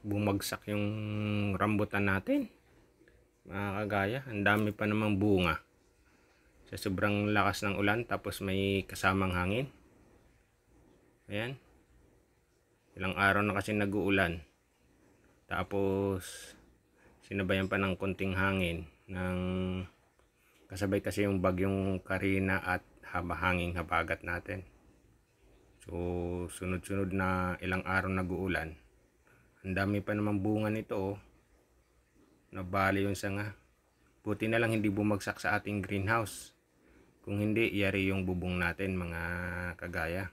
bumagsak yung rambutan natin, mga kagaya. Ang dami pa namang bunga sa sobrang lakas ng ulan, tapos may kasamang hangin. Ayan, ilang araw na kasi nag-uulan, tapos sinabayan pa ng konting hangin ng kasabay kasi yung bagyong Karina at hanging habagat natin. So sunod-sunod na ilang araw nag-uulan, ang dami pa naman bunga nito, oh. Nabali yung sanga. Buti na lang hindi bumagsak sa ating greenhouse. Kung hindi, yari yung bubong natin, mga kagaya.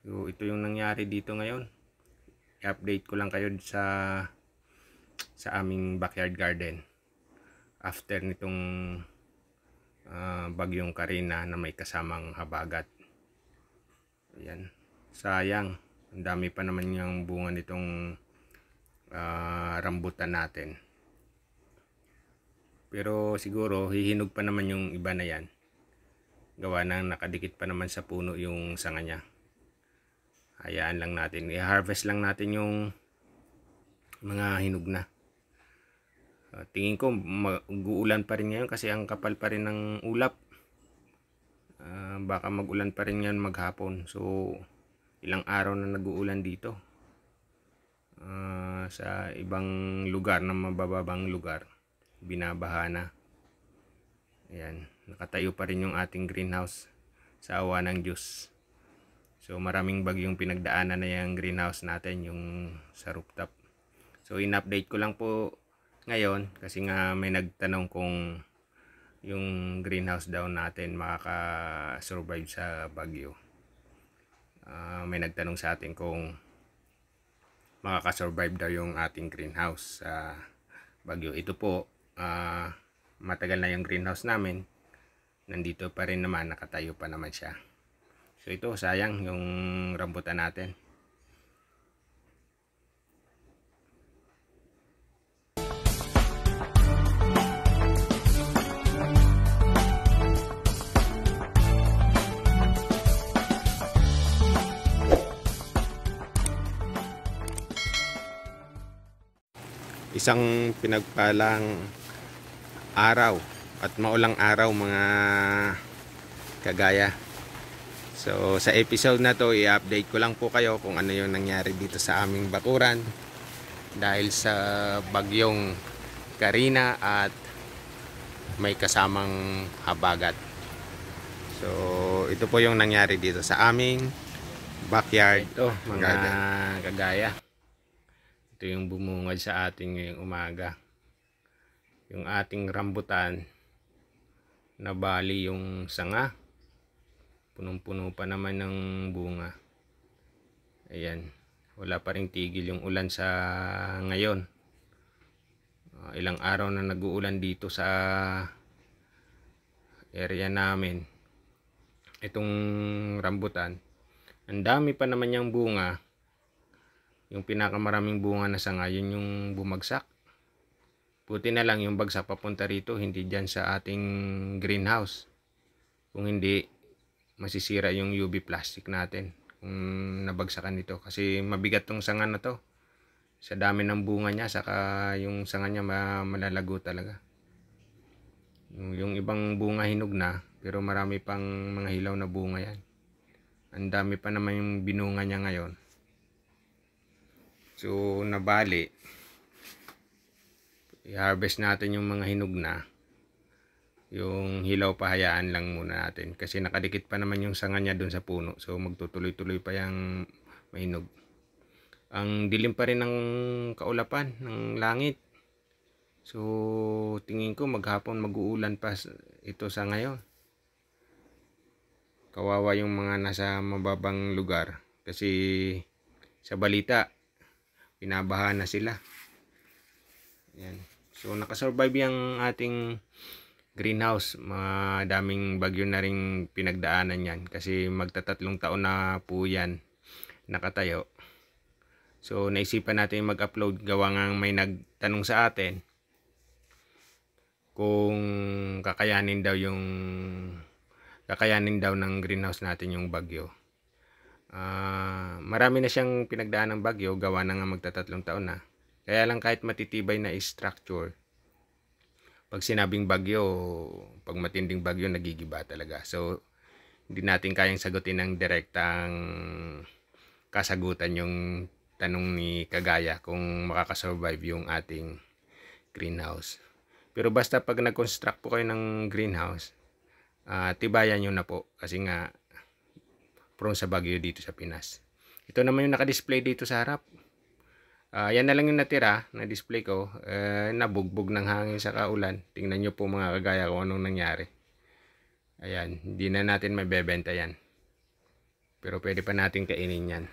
So ito yung nangyari dito ngayon. I-update ko lang kayo sa aming backyard garden after nitong bagyong Karina na may kasamang habagat. Ayan, sayang, ang dami pa naman yung bunga nitong rambutan natin, pero siguro hihinog pa naman yung iba na yan, gawa ng nakadikit pa naman sa puno yung sanga nya. Hayaan lang natin, i-harvest lang natin yung mga hinog na. Tingin ko mag-uulan pa rin ngayon kasi ang kapal pa rin ng ulap. Baka mag-ulan pa rin yan maghapon. So ilang araw na nag-uulan dito. Sa ibang lugar, na mabababang lugar, binabaha na. Ayan, nakatayo pa rin yung ating greenhouse sa awa ng Diyos. So maraming bagyong pinagdaanan na yung greenhouse natin, yung sa rooftop. So in-update ko lang po ngayon kasi nga may nagtanong kung yung greenhouse daw natin makaka-survive sa bagyo. May nagtanong sa atin kung makaka-survive daw yung ating greenhouse sa bagyo. Ito po, matagal na yung greenhouse namin. Nandito pa rin naman, nakatayo pa naman siya. So ito, sayang yung rambutan natin. Isang pinagpalang araw at maulang araw, mga kagaya. So sa episode na to, i-update ko lang po kayo kung ano yung nangyari dito sa aming bakuran dahil sa bagyong Karina at may kasamang habagat. So ito po yung nangyari dito sa aming backyard. Ito, mga kagaya. Ito yung bumungad sa ating ngayong umaga. Yung ating rambutan, nabali yung sanga. Punong-puno pa naman ng bunga. Ayan, wala pa ring tigil yung ulan sa ngayon. Ilang araw na nag-uulan dito sa area namin. Itong rambutan, ang dami pa naman yung bunga. Yung pinakamaraming bunga na sanga, yun yung bumagsak. Buti na lang yung bagsak papunta rito, hindi dyan sa ating greenhouse. Kung hindi, masisira yung UV plastic natin kung nabagsakan nito. Kasi mabigat tong sanga na to. Sa dami ng bunga niya, saka yung sanga niya malalago talaga. Yung ibang bunga hinog na, pero marami pang mga hilaw na bunga yan. Ang dami pa naman yung binunga niya ngayon. So nabali, i-harvest natin yung mga hinog na. Yung hilaw pahayaan lang muna natin kasi nakadikit pa naman yung sanga niya dun sa puno. So magtutuloy-tuloy pa yung mahinog. Ang dilim pa rin ng kaulapan ng langit. So tingin ko maghapon mag-uulan pa ito sa ngayon. Kawawa yung mga nasa mababang lugar kasi sa balita binabaha na sila. Yan. So nakasurvive yung ating greenhouse. Madaming bagyo na ring pinagdaanan yan kasi magtatatlong taon na po yan nakatayo. So naisipan natin mag-upload gawa nga may nagtanong sa atin kung kakayanin daw ng greenhouse natin yung bagyo. Marami na siyang pinagdaan ng bagyo, gawa na nga magtatatlong taon na. Kaya lang kahit matitibay na structure, pag sinabing bagyo, pag matinding bagyo, nagigiba talaga. So, hindi natin kayang sagutin ng direktang kasagutan yung tanong ni Kagaya kung makakasurvive yung ating greenhouse. Pero basta pag nag-construct po kayo ng greenhouse, tibayan nyo na po kasi nga prone sa bagyo dito sa Pinas. Ito naman yung naka-display dito sa harap. Yan na lang yung natira na display ko. Nabugbog ng hangin sa kaulan. Tingnan nyo po mga Kagaya kung anong nangyari. Ayan, hindi na natin mabebenta yan. Pero pwede pa natin kainin yan.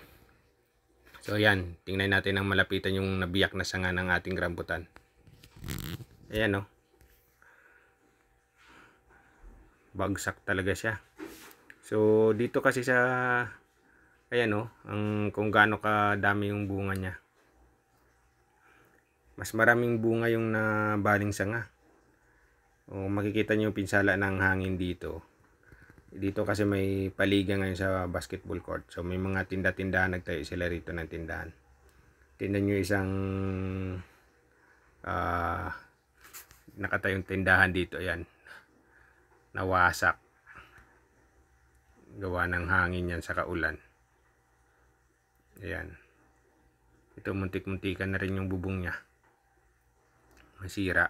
So yan, tingnan natin ang malapitan yung nabiyak na sanga ng ating rambutan. Ayan, oh. Bagsak talaga siya. So dito kasi sa ayan, oh, kung gaano kadami yung bunga niya. Mas maraming bunga yung nabaling sanga. O makikita niyo yung pinsala ng hangin dito. Dito kasi may paliga ngayon sa basketball court. So may mga tinda-tindahan, nagtayo sila rito ng tindahan. Tingnan niyo isang nakatayong tindahan dito, ayan. Nawasak. Gawa ng hangin yan sa kaulan. Ayan. Ito muntik-muntikan na rin yung bubong niya. Masira.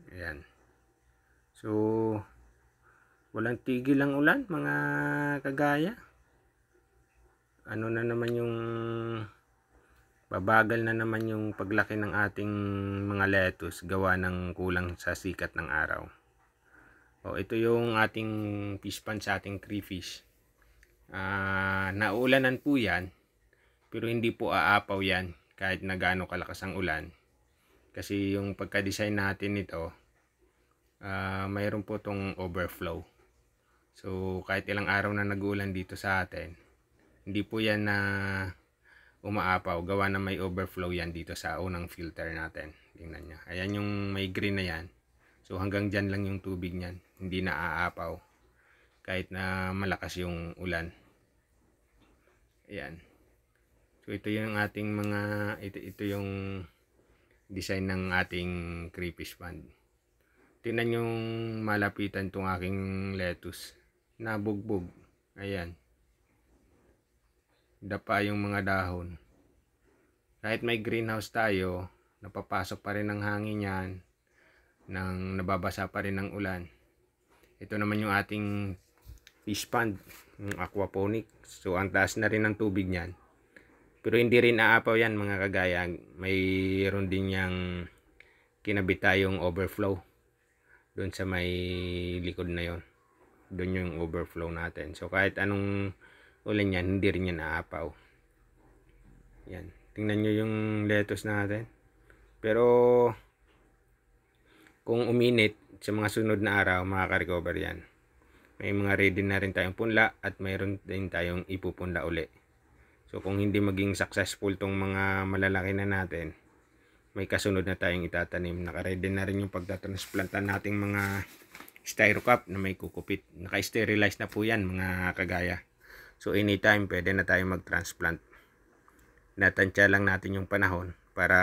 Ayan. So walang tigil ang ulan mga Kagaya. Ano na naman yung babagal na naman yung paglaki ng ating mga lettuce gawa ng kulang sa sikat ng araw. O ito yung ating fish pond sa ating crayfish. Naulanan po yan, pero hindi po aapaw yan kahit na gaano kalakas ang ulan. Kasi yung pagka-design natin nito, mayroon po tong overflow. So kahit ilang araw na nag-uulan dito sa atin, hindi po yan na umaapaw. Gawa na may overflow yan dito sa unang filter natin. Tingnan nyo. Ayan yung may green na yan. So hanggang dyan lang yung tubig nyan. Hindi na aapaw. Kahit na malakas yung ulan. Ayan. So ito yung ating mga, ito yung design ng ating crayfish pond. Tingnan yung malapitan tong aking lettuce. Nabugbog. Ayan. Dapa yung mga dahon. Kahit may greenhouse tayo, napapasok pa rin ng hangin yan. Nababasa pa rin ng ulan. Ito naman yung ating fish pond, yung aquaponic. So ang taas na rin ng tubig niyan. Pero hindi rin aapaw yan mga Kagaya. Mayroon din yang kinabit tayong overflow. Doon sa may likod na yon. Doon yung overflow natin. So kahit anong ulan yan, hindi rin yan aapaw. Yan. Tingnan nyo yung lettuce natin. Pero kung uminit sa mga sunod na araw, makaka-recover yan. May mga ready na rin tayong punla at mayroon din tayong ipupunla uli. So kung hindi maging successful tong mga malalaki na natin, may kasunod na tayong itatanim. Naka-ready na rin yung pagtatransplantan nating mga styrocup na may kukupit. Naka-sterilize na po yan mga Kagaya. So anytime pwede na tayong mag-transplant. Natansya lang natin yung panahon para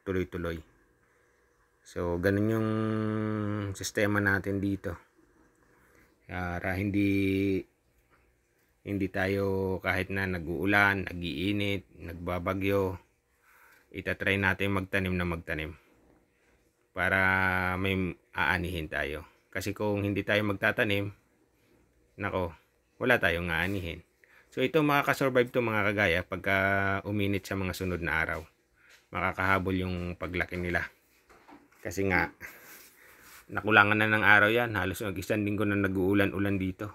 tuloy-tuloy. So ganun yung sistema natin dito. Para hindi tayo kahit na nag-uulan, nag-iinit, nagbabagyo, itatry natin magtanim na magtanim. Para may aanihin tayo. Kasi kung hindi tayo magtatanim, nako, wala tayong aanihin. So ito makakasurvive to mga Kagaya pagka uminit sa mga sunod na araw. Makakahabol yung paglaki nila. Kasi nga, nakulangan na ng araw yan. Halos isang linggo na nag-uulan-ulan dito.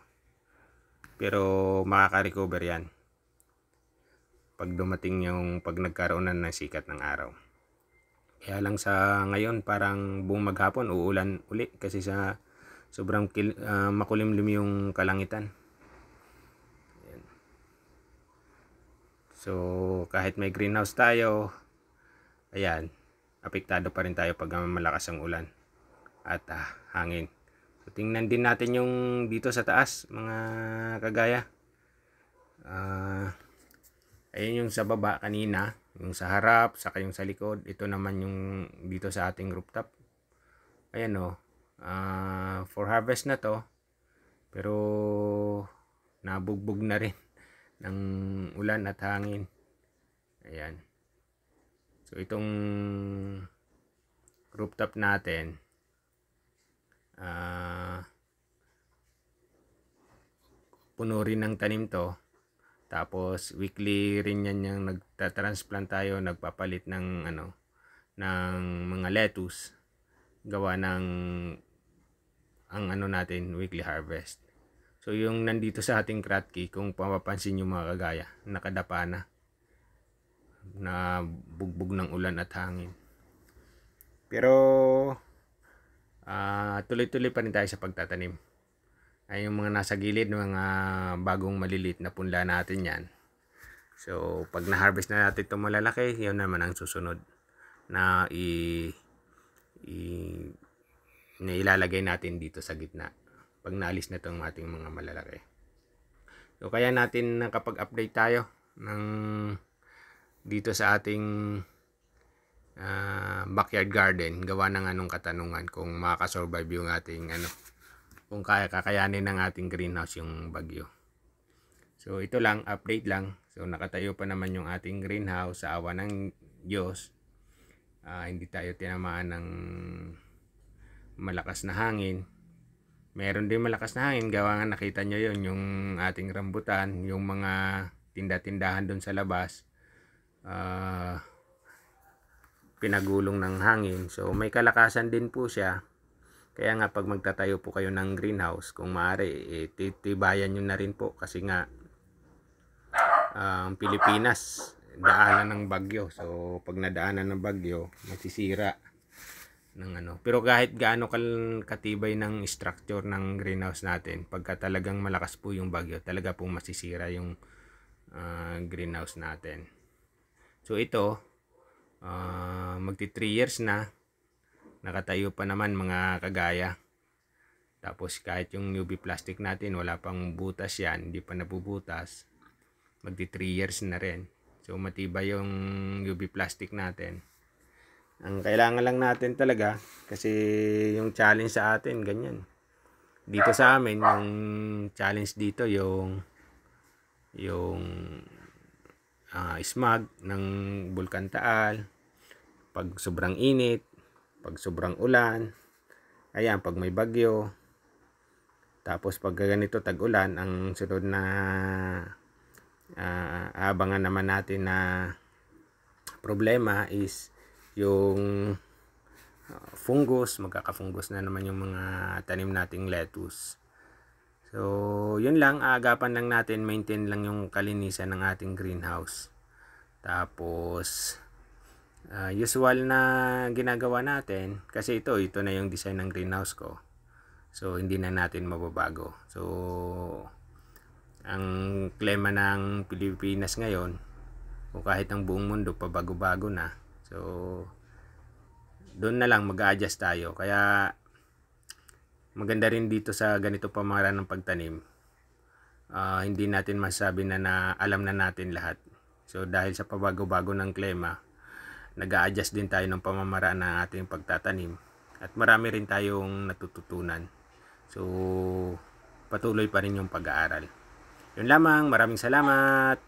Pero makaka-recover yan. Pag dumating yung pag nagkaroon na ng sikat ng araw. Kaya lang sa ngayon parang buong maghapon uulan uli. Kasi sa sobrang makulimlim yung kalangitan. So kahit may greenhouse tayo, ayan, apektado pa rin tayo pag malakas ang ulan at hangin. So tingnan din natin yung dito sa taas mga Kagaya. Ayun yung sa baba kanina, yung sa harap, saka yung sa likod. Ito naman yung dito sa ating rooftop. Ayan o, for harvest na to, pero nabugbog na rin ng ulan at hangin. Ayan. So itong rooftop natin, puno rin ng tanim to. Tapos weekly rin yan yung nagta-transplant tayo, nagpapalit ng ng mga lettuce, gawa ng ang natin weekly harvest. So yung nandito sa ating kratky, kung papapansin yung mga kagaya, nakadapa na bugbog ng ulan at hangin. Pero tuloy-tuloy pa rin tayo sa pagtatanim. Ay yung mga nasa gilid, mga bagong maliliit na punla natin yan. So pag na-harvest na natin itong malalaki, yun naman ang susunod na ilalagay natin dito sa gitna pag naalis na itong ating mga malalaki. So kaya natin nakapag-update tayo ng dito sa ating backyard garden, gawa ng anong katanungan kung makakasurvive yung ating kung kakayanin ng ating greenhouse yung bagyo. So ito lang, update lang. So nakatayo pa naman yung ating greenhouse sa awa ng Diyos. Hindi tayo tinamaan ng malakas na hangin. Meron din malakas na hangin, gawa nga nakita nyo yun, yung ating rambutan, yung mga tinda-tindahan doon sa labas, pinagulong ng hangin. So may kalakasan din po siya. Kaya nga pag magtatayo po kayo ng greenhouse, kung maaari, titibayan nyo na rin po, kasi nga ang Pilipinas daanan ng bagyo. So pag nadaanan ng bagyo, masisira ng Pero kahit gaano katibay ng structure ng greenhouse natin, pagka talagang malakas po yung bagyo, talaga po masisira yung greenhouse natin. So ito, magti 3 years na, nakatayo pa naman mga kagaya. Tapos kahit yung UV plastic natin, wala pang butas yan, hindi pa nabubutas, magti 3 years na rin. So matibay yung UV plastic natin. Ang kailangan lang natin talaga, kasi yung challenge sa atin ganyan. Dito sa amin, yung challenge dito yung smog ng Bulkan Taal, pag sobrang init, pag sobrang ulan, ayan, pag may bagyo. Tapos pag ganito tag-ulan, ang sunod na abangan naman natin na problema is yung fungus. Magkaka-fungus na naman yung mga tanim nating lettuce. So yun lang, aagapan lang natin, maintain lang yung kalinisan ng ating greenhouse. Tapos usual na ginagawa natin, kasi ito na yung design ng greenhouse ko. So hindi na natin mababago. So ang klema ng Pilipinas ngayon, o kahit ang buong mundo, pabago-bago na. So doon na lang mag-a-adjust tayo. Kaya maganda rin dito sa ganito pamamaraan ng pagtanim, hindi natin masabi na alam na natin lahat. So dahil sa pabago-bago ng klima, nag-a-adjust din tayo ng pamamaraan ng ating pagtatanim, at marami rin tayong natututunan. So patuloy pa rin yung pag-aaral. Yun lamang, maraming salamat.